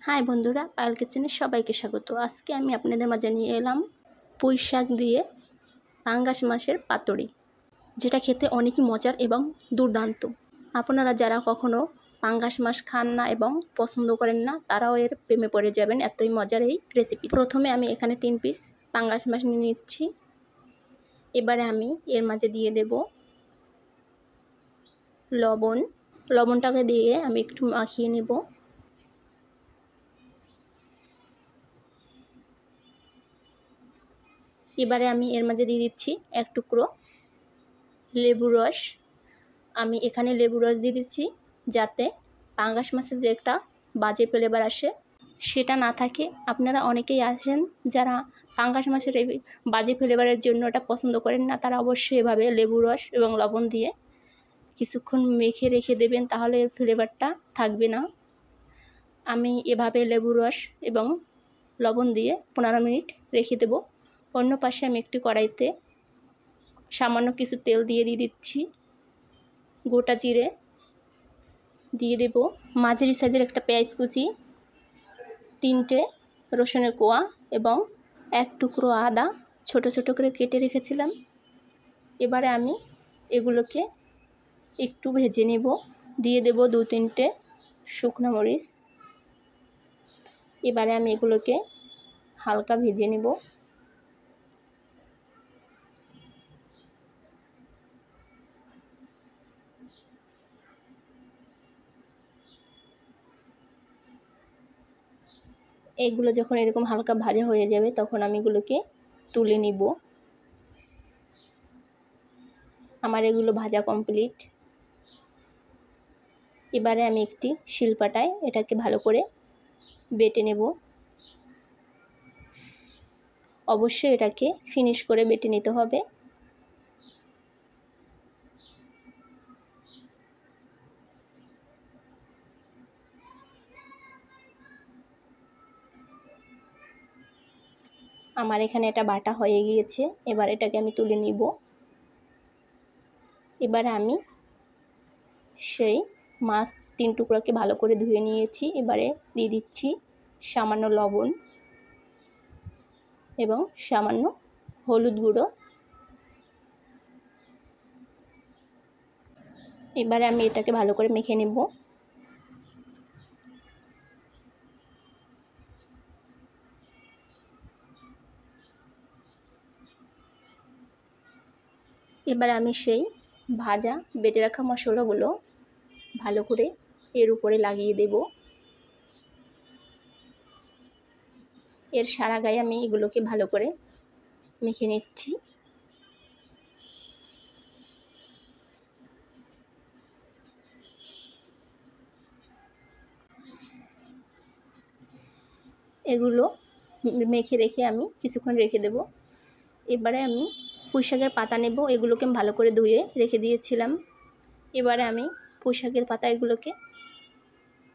High বন্ধুরা, পায়েল কিচেনে সবাইকে স্বাগত। আজকে আমি আপনাদের মাঝে নিয়ে এলাম পুঁই শাক দিয়ে পাঙ্গাস মাছের পাতুরি, যেটা খেতে অনেকই মজার এবং দুর্দান্ত। আপনারা যারা কখনো পাঙ্গাস মাছ খান না এবং পছন্দ করেন না, তারাও এর প্রেমে পড়ে যাবেন, এতই মজার এই রেসিপি। প্রথমে আমি এখানে 3 পিস পাঙ্গাস মাছ নিয়ে নিচ্ছি। এবারে আমি এর মাঝে দিয়ে দেব লবণ। লবণটাকে দিয়ে আমি একটু মাখিয়ে নেব। এবারে আমি এর মাঝে দিয়ে দিচ্ছি 1 টুকরো লেবুর রস। আমি এখানে লেবুর রস দিয়ে দিচ্ছি যাতে পাঙ্গাস মাছের যে একটা বাজে ফ্লেভার আসে সেটা না থাকে। আপনারা অনেকেই আছেন যারা পাঙ্গাস মাছের এই বাজে ফ্লেভারের জন্য এটা পছন্দ করেন না, তারা অবশ্যই এভাবে লেবুর রস এবং লবণ দিয়ে কিছুক্ষণ মেখে রেখে দেবেন, তাহলে এর ফ্লেভারটা থাকবে না। আমি এভাবে লেবুর রস এবং লবণ দিয়ে 15 মিনিট রেখে দেব। অন্য পাশে আমি একটি কড়াইতে সামান্য কিছু তেল দিয়ে দিচ্ছি। গোটা জিরে দিয়ে দেব, মাঝারি সাইজের একটা পেঁয়াজ কুচি, 3টে রসুনের কোয়া এবং 1 টুকরো আদা ছোট ছোট করে কেটে রেখেছিলাম। এবারে আমি এগুলোকে একটু ভেজে নেব। দিয়ে দেব 2-3টে শুকনো মরিচ। এবারে আমি এগুলোকে হালকা ভেজে নেব। এইগুলো যখন এরকম হালকা ভাজা হয়ে যাবে তখন আমি এগুলোকে তুলে নিব। আমার এগুলো ভাজা কমপ্লিট। এবারে আমি একটি শিলপাটায় এটাকে ভালো করে বেটে নেব। অবশ্যই এটাকে ফিনিশ করে বেটে নিতে হবে। আমার এখানে এটা বাটা হয়ে গিয়েছে। এবার এটাকে আমি তুলে নিব। এবারে আমি সেই মাছ 3 টুকরাকে ভালো করে ধুয়ে নিয়েছি। এবারে দিয়ে দিচ্ছি সামান্য লবণ এবং সামান্য হলুদ গুঁড়ো। এবারে আমি এটাকে ভালো করে মেখে নেব। এবার আমি সেই ভাজা বেটে রাখা মশলাগুলো ভালো করে এর উপরে লাগিয়ে দেব। এর সারা গায়ে আমি এগুলোকে ভালো করে মেখে নিচ্ছি। এগুলো মেখে রেখে আমি কিছুক্ষণ রেখে দেব। এবারে আমি পুঁই শাকের পাতা নেব। এগুলোকে ভালো করে ধুয়ে রেখে দিয়েছিলাম। এবারে আমি পুঁই শাকের পাতা এগুলোকে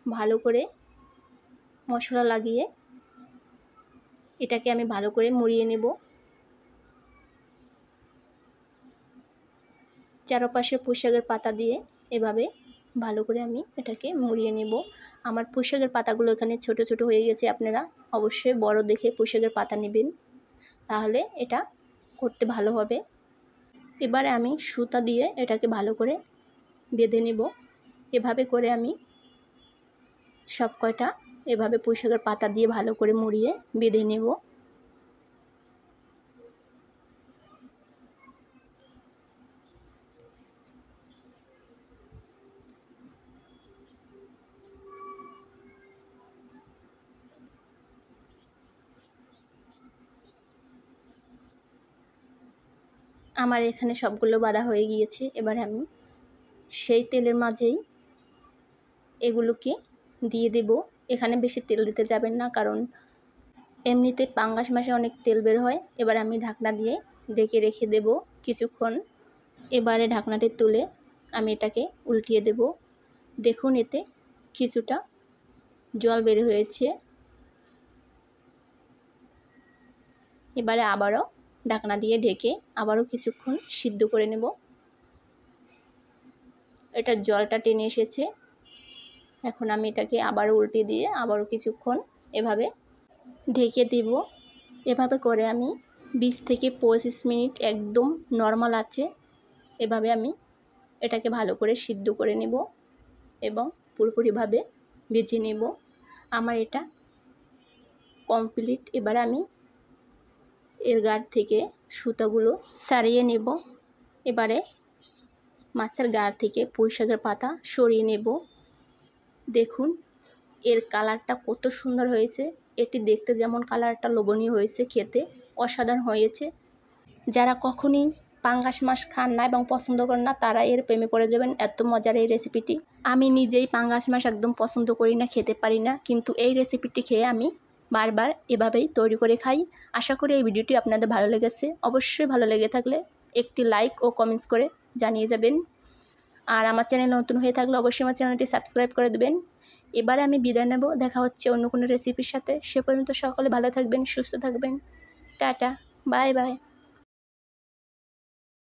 ভালো করে মশলা লাগিয়ে এটাকে আমি ভালো করে মুড়িয়ে নেব। চারপাশে পুঁই শাকের পাতা দিয়ে এভাবে ভালো করে আমি এটাকে মুড়িয়ে নেব। আমার পুঁই শাকের পাতাগুলো এখানে ছোট ছোট হয়ে গেছে। আপনারা অবশ্যই বড় দেখে পুঁই শাকের পাতা নেবেন, তাহলে এটা করতে ভালো হবে। এবারে আমি সুতা দিয়ে এটাকে ভালো করে বেঁধে নেব। এভাবে করে আমি সব কয়টা এভাবে পুঁই শাকের পাতা দিয়ে ভালো করে মুড়িয়ে বেঁধে নেব। আমার এখানে সবগুলো বাঁধা হয়ে গিয়েছে। এবার আমি সেই তেলের মাঝেই এগুলোকে দিয়ে দেব। এখানে বেশি তেল দিতে যাবেন না, কারণ এমনিতে পাঙ্গাস মাছে অনেক তেল বের হয়। এবার আমি ঢাকনা দিয়ে ঢেকে রেখে দেব কিছুক্ষণ। এবারে ঢাকনাটি তুলে আমি এটাকে উল্টিয়ে দেব। দেখুন এতে কিছুটা জল বের হয়েছে। এবারে আবারও ঢাকনা দিয়ে ঢেকে আবারও কিছুক্ষণ সিদ্ধ করে নেব। এটা জলটা টেনে এসেছে। এখন আমি এটাকে আবার উল্টে দিয়ে আবারও কিছুক্ষণ এভাবে ঢেকে দেব। এভাবে করে আমি 20 থেকে 25 মিনিট একদম নর্মাল আছে এভাবে আমি এটাকে ভালো করে সিদ্ধ করে নেব এবং পুরোপুরিভাবে ভেজে নেব। আমার এটা কমপ্লিট। এবার আমি এর গাড় থেকে সুতাগুলো ছাড়িয়ে নেব। এবারে মাছের গাড় থেকে পুঁইশাকের পাতা সরিয়ে নেব। দেখুন এর কালারটা কত সুন্দর হয়েছে। এটি দেখতে যেমন কালারটা লোভনীয় হয়েছে, খেতে অসাধারণ হয়েছে। যারা কখনই পাঙ্গাস মাছ খান না এবং পছন্দ করেন না তারা এর প্রেমে পড়ে যাবেন। এত মজার এই রেসিপিটি। আমি নিজেই পাঙ্গাস মাছ একদম পছন্দ করি না, খেতে পারি না, কিন্তু এই রেসিপিটি খেয়ে আমি বারবার এভাবেই তৈরি করে খাই। আশা করি এই ভিডিওটি আপনাদের ভালো লেগেছে। অবশ্যই ভালো লেগে থাকলে একটি লাইক ও কমেন্টস করে জানিয়ে যাবেন। আর আমার চ্যানেল নতুন হয়ে থাকলে অবশ্যই আমার চ্যানেলটি সাবস্ক্রাইব করে দেবেন। এবারে আমি বিদায় নেব। দেখা হচ্ছে অন্য কোনো রেসিপির সাথে। সে পর্যন্ত সকলে ভালো থাকবেন, সুস্থ থাকবেন। Tata, bye bye.